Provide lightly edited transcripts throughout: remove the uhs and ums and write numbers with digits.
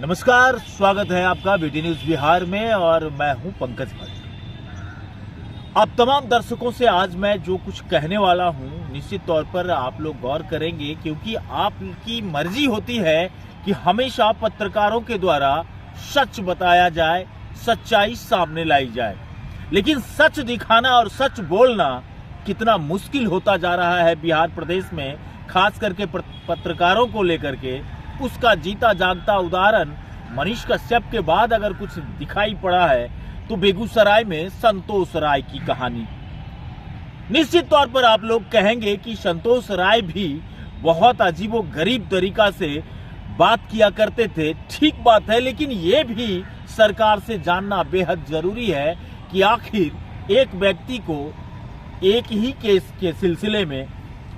नमस्कार, स्वागत है आपका बीटी न्यूज बिहार में और मैं हूं पंकज भट्ट। आप तमाम दर्शकों से आज मैं जो कुछ कहने वाला हूं निश्चित तौर पर आप लोग गौर करेंगे, क्योंकि आपकी मर्जी होती है कि हमेशा पत्रकारों के द्वारा सच बताया जाए, सच्चाई सामने लाई जाए। लेकिन सच दिखाना और सच बोलना कितना मुश्किल होता जा रहा है बिहार प्रदेश में, खास करके पत्रकारों को लेकर के। उसका जीता जागता उदाहरण मनीष कश्यप के बाद अगर कुछ दिखाई पड़ा है तो बेगूसराय में संतोष राय की कहानी। निश्चित तौर पर आप लोग कहेंगे कि संतोष राय भी बहुत अजीबोगरीब तरीका से बात किया करते थे। ठीक बात है, लेकिन ये भी सरकार से जानना बेहद जरूरी है कि आखिर एक व्यक्ति को एक ही केस के सिलसिले में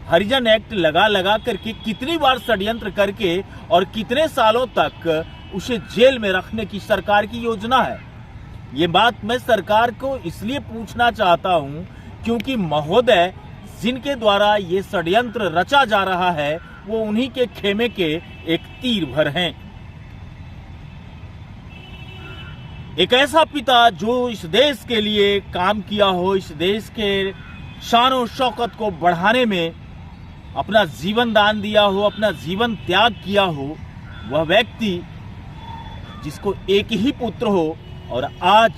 हरिजन एक्ट लगा करके कितनी बार षड्यंत्र करके और कितने सालों तक उसे जेल में रखने की सरकार की योजना है। ये बात मैं सरकार को इसलिए पूछना चाहता हूं क्योंकि महोदय जिनके द्वारा ये षड्यंत्र रचा जा रहा है वो उन्हीं के खेमे के एक तीर भर हैं। एक ऐसा पिता जो इस देश के लिए काम किया हो, इस देश के शान और शौकत को बढ़ाने में अपना जीवन दान दिया हो, अपना जीवन त्याग किया हो, वह व्यक्ति जिसको एक ही पुत्र हो और आज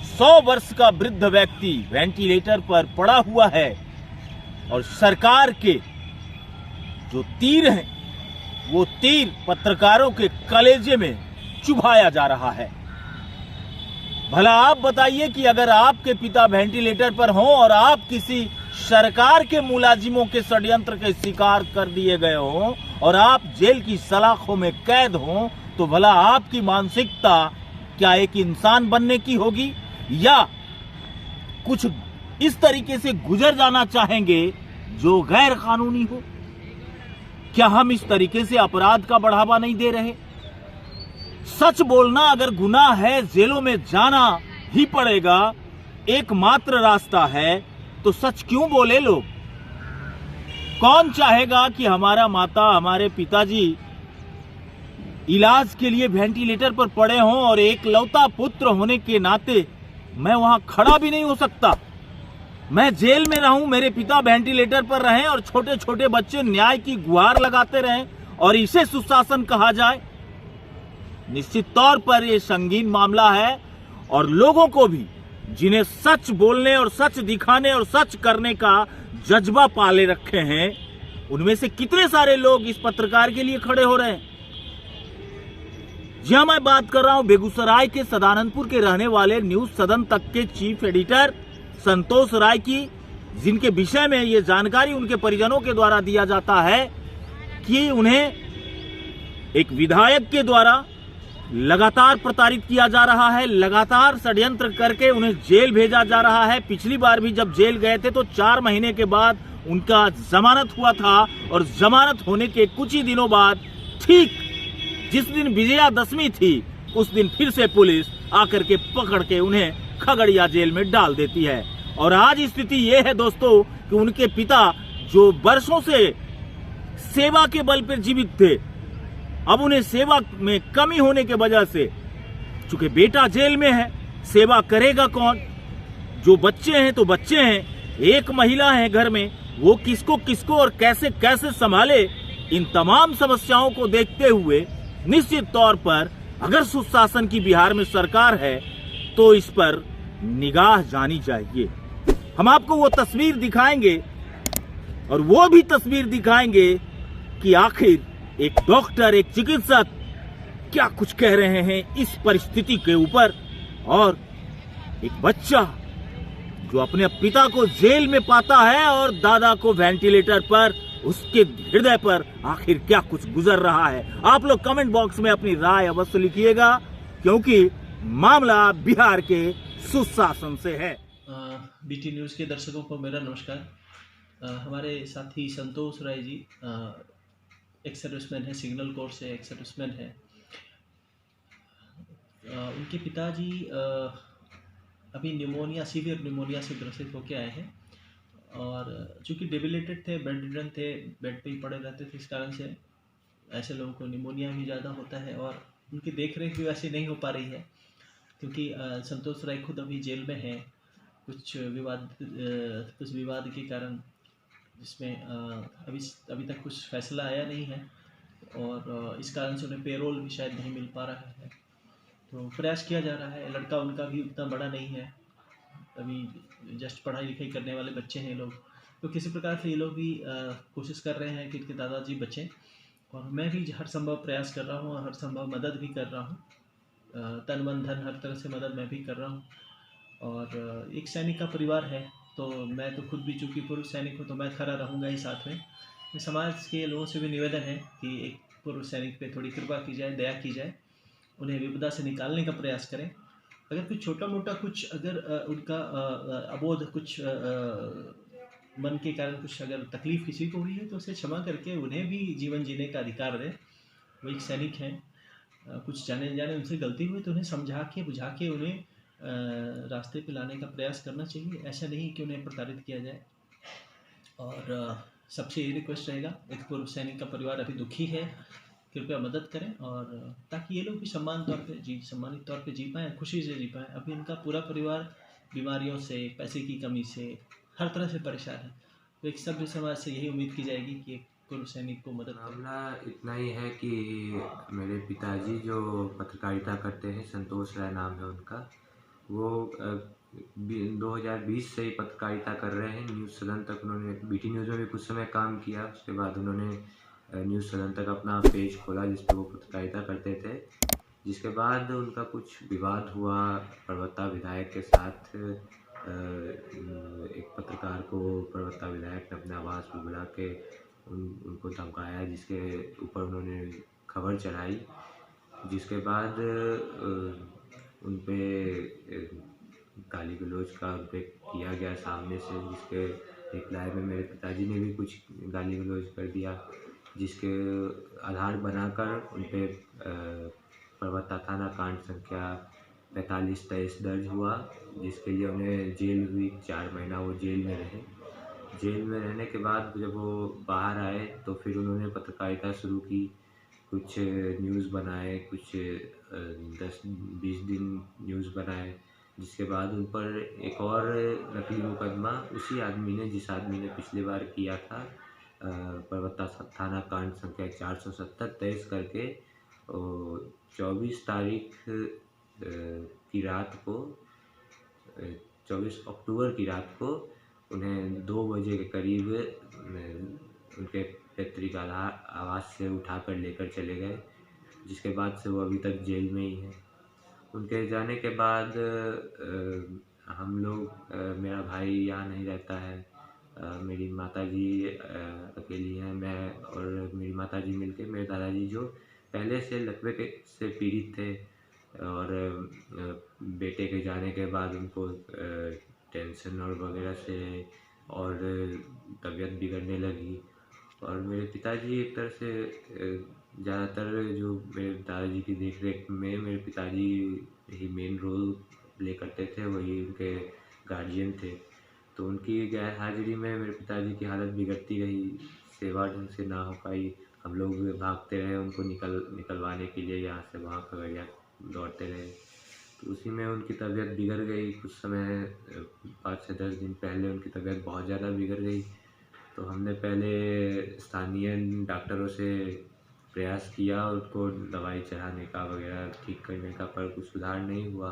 100 वर्ष का वृद्ध व्यक्ति वेंटिलेटर पर पड़ा हुआ है और सरकार के जो तीर हैं वो तीर पत्रकारों के कलेजे में चुभाया जा रहा है। भला आप बताइए कि अगर आपके पिता वेंटिलेटर पर हों और आप किसी सरकार के मुलाजिमों के षड्यंत्र के शिकार कर दिए गए हों और आप जेल की सलाखों में कैद हों, तो भला आपकी मानसिकता क्या एक इंसान बनने की होगी या कुछ इस तरीके से गुजर जाना चाहेंगे जो गैर कानूनी हो? क्या हम इस तरीके से अपराध का बढ़ावा नहीं दे रहे? सच बोलना अगर गुनाह है, जेलों में जाना ही पड़ेगा, एकमात्र रास्ता है, तो सच क्यों बोले लोग? कौन चाहेगा कि हमारा माता, हमारे पिताजी इलाज के लिए वेंटिलेटर पर पड़े हों और एक लौता पुत्र होने के नाते मैं वहां खड़ा भी नहीं हो सकता, मैं जेल में रहूं, मेरे पिता वेंटिलेटर पर रहें और छोटे छोटे बच्चे न्याय की गुहार लगाते रहें और इसे सुशासन कहा जाए? निश्चित तौर पर यह संगीन मामला है और लोगों को भी, जिन्हें सच बोलने और सच दिखाने और सच करने का जज्बा पाले रखे हैं, उनमें से कितने सारे लोग इस पत्रकार के लिए खड़े हो रहे हैं। जी हां, मैं बात कर रहा हूं बेगूसराय के सदानंदपुर के रहने वाले न्यूज सदन तक के चीफ एडिटर संतोष राय की, जिनके विषय में यह जानकारी उनके परिजनों के द्वारा दिया जाता है कि उन्हें एक विधायक के द्वारा लगातार प्रताड़ित किया जा रहा है, लगातार षड्यंत्र करके उन्हें जेल भेजा जा रहा है। पिछली बार भी जब जेल गए थे तो 4 महीने के बाद उनका जमानत हुआ था और जमानत होने के कुछ ही दिनों बाद ठीक जिस दिन विजयादशमी थी उस दिन फिर से पुलिस आकर के पकड़ के उन्हें खगड़िया जेल में डाल देती है। और आज स्थिति ये है दोस्तों कि उनके पिता जो वर्षों से सेवा के बल पर जीवित थे, अब उन्हें सेवा में कमी होने के वजह से, चूंकि बेटा जेल में है, सेवा करेगा कौन? जो बच्चे हैं तो बच्चे हैं, एक महिला है घर में, वो किसको किसको और कैसे कैसे संभाले? इन तमाम समस्याओं को देखते हुए निश्चित तौर पर अगर सुशासन की बिहार में सरकार है तो इस पर निगाह जानी चाहिए। हम आपको वो तस्वीर दिखाएंगे और वो भी तस्वीर दिखाएंगे कि आखिर एक डॉक्टर, एक चिकित्सक क्या कुछ कह रहे हैं इस परिस्थिति के ऊपर, और एक बच्चा जो अपने पिता को जेल में पाता है और दादा को वेंटिलेटर पर, उसके हृदय पर आखिर क्या कुछ गुजर रहा है। आप लोग कमेंट बॉक्स में अपनी राय अवश्य लिखिएगा, क्योंकि मामला बिहार के सुशासन से है। बीटी न्यूज़ के दर्शकों को मेरा नमस्कार। हमारे साथी संतोष राय जी एक सर्विसमैन है, सिग्नल कोर से एक सर्विसमैन है। उनके पिताजी अभी निमोनिया, सीवियर निमोनिया से ग्रसित होकर आए हैं और चूँकि डेबिलेटेड थे, बेड थे, बेड पे ही पड़े रहते थे, इस कारण से ऐसे लोगों को निमोनिया भी ज़्यादा होता है और उनकी देख रेख भी वैसे नहीं हो पा रही है, क्योंकि संतोष राय खुद अभी जेल में हैं कुछ विवाद के कारण, जिसमें अभी तक कुछ फैसला आया नहीं है, और इस कारण से उन्हें पेरोल भी शायद नहीं मिल पा रहा है। तो प्रयास किया जा रहा है। लड़का उनका भी उतना बड़ा नहीं है, अभी जस्ट पढ़ाई लिखाई करने वाले बच्चे हैं ये लोग, तो किसी प्रकार से ये लोग भी कोशिश कर रहे हैं कि इनके दादाजी बचें, और मैं भी हर संभव प्रयास कर रहा हूँ और हर संभव मदद भी कर रहा हूँ। तन मन धन हर तरह से मदद मैं भी कर रहा हूँ। और एक सैनिक का परिवार है, तो मैं तो खुद भी चूँकि पूर्व सैनिक हूँ, तो मैं खड़ा रहूँगा ही साथ में। समाज के लोगों से भी निवेदन है कि एक पूर्व सैनिक पे थोड़ी कृपा की जाए, दया की जाए, उन्हें विपदा से निकालने का प्रयास करें। अगर कुछ छोटा मोटा कुछ अगर उनका अबोध कुछ मन के कारण कुछ अगर तकलीफ किसी को हुई है, तो उसे क्षमा करके उन्हें भी जीवन जीने का अधिकार दें। वो एक सैनिक हैं, कुछ जाने जाने उनसे गलती हुई तो उन्हें समझा के बुझा के उन्हें रास्ते पे लाने का प्रयास करना चाहिए, ऐसा नहीं कि उन्हें प्रताड़ित किया जाए। और सबसे ये रिक्वेस्ट रहेगा, एक पूर्व सैनिक का परिवार अभी दुखी है, कृपया मदद करें, और ताकि ये लोग भी सम्मानित तौर पे जी पाएँ, खुशी से जी पाएँ। अभी इनका पूरा परिवार बीमारियों से, पैसे की कमी से, हर तरह से परेशान है। तो एक सभ्य समाज से यही उम्मीद की जाएगी कि एक पूर्व सैनिक को मदद करें। मामला इतना ही है कि मेरे पिताजी जो पत्रकारिता करते हैं, संतोष राय नाम है उनका, वो 2020 से ही पत्रकारिता कर रहे हैं। न्यूज़ सदन तक उन्होंने BT न्यूज़ में भी कुछ समय काम किया। उसके बाद उन्होंने न्यूज़ सदन तक अपना पेज खोला जिस पर वो पत्रकारिता करते थे। जिसके बाद उनका कुछ विवाद हुआ पर्वता विधायक के साथ। एक पत्रकार को पर्वता विधायक ने अपने आवास पर बुला के उनको धमकाया, जिसके ऊपर उन्होंने खबर चढ़ाई, जिसके बाद उन पे गाली गलौज का उन पे किया गया सामने से, जिसके रिप्लाई में मेरे पिताजी ने भी कुछ गाली गलौज कर दिया, जिसके आधार बनाकर उन पे पर्वता थाना कांड संख्या 4523 दर्ज हुआ, जिसके लिए उन्हें जेल हुई। 4 महीना वो जेल में रहे। जेल में रहने के बाद जब वो बाहर आए तो फिर उन्होंने पत्रकारिता शुरू की, कुछ न्यूज़ बनाए, कुछ 10-20 दिन न्यूज़ बनाए, जिसके बाद उन पर एक और नकली मुकदमा उसी आदमी ने, जिस आदमी ने पिछली बार किया था, पर्वता थाना कांड संख्या 470 तेईस करके 24 तारीख की रात को 24 अक्टूबर की रात को उन्हें 2 बजे के करीब उनके पैतृक आवास से उठाकर लेकर चले गए, जिसके बाद से वो अभी तक जेल में ही हैं। उनके जाने के बाद हम लोग, मेरा भाई यहाँ नहीं रहता है, मेरी माताजी अकेली हैं। मैं और मेरी माताजी मिलके, मेरे दादाजी जो पहले से लकवे से पीड़ित थे, और बेटे के जाने के बाद उनको टेंशन और वगैरह से और तबीयत बिगड़ने लगी, और मेरे पिताजी एक तरह से ज़्यादातर जो मेरे दादाजी की देख रेख में मेरे पिताजी ही मेन रोल प्ले करते थे, वही उनके गार्जियन थे। तो उनकी गैर हाजिरी में मेरे पिताजी की हालत बिगड़ती रही, सेवा ढंग से ना हो पाई। हम लोग भागते रहे उनको निकलवाने के लिए, यहाँ से वहाँ खगड़िया दौड़ते रहे, तो उसी में उनकी तबीयत बिगड़ गई। कुछ समय 5 से 10 दिन पहले उनकी तबीयत बहुत ज़्यादा बिगड़ गई, तो हमने पहले स्थानीय डॉक्टरों से प्रयास किया उनको दवाई चढ़ाने का वगैरह, ठीक करने का, पर कुछ सुधार नहीं हुआ।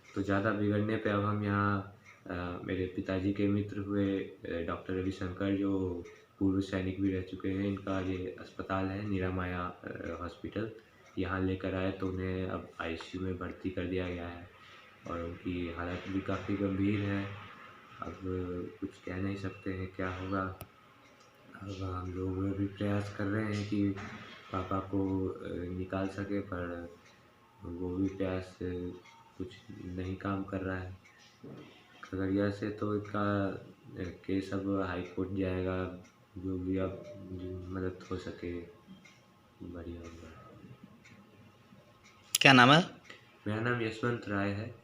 तो ज़्यादा बिगड़ने पे अब हम यहाँ मेरे पिताजी के मित्र हुए डॉक्टर रविशंकर, जो पूर्व सैनिक भी रह चुके हैं, इनका ये अस्पताल है निरामया हॉस्पिटल, यहाँ लेकर आए, तो उन्हें अब ICU में भर्ती कर दिया गया है, और उनकी हालत भी काफ़ी गंभीर है। अब कुछ कह नहीं सकते हैं क्या होगा। अब हम लोग भी प्रयास कर रहे हैं कि पापा को निकाल सके, पर वो भी प्रयास कुछ नहीं काम कर रहा है। खगड़िया से तो इसका केस अब हाई कोर्ट जाएगा, जो भी अब मदद हो सके बढ़िया होगा। क्या नाम है? मेरा नाम यशवंत राय है।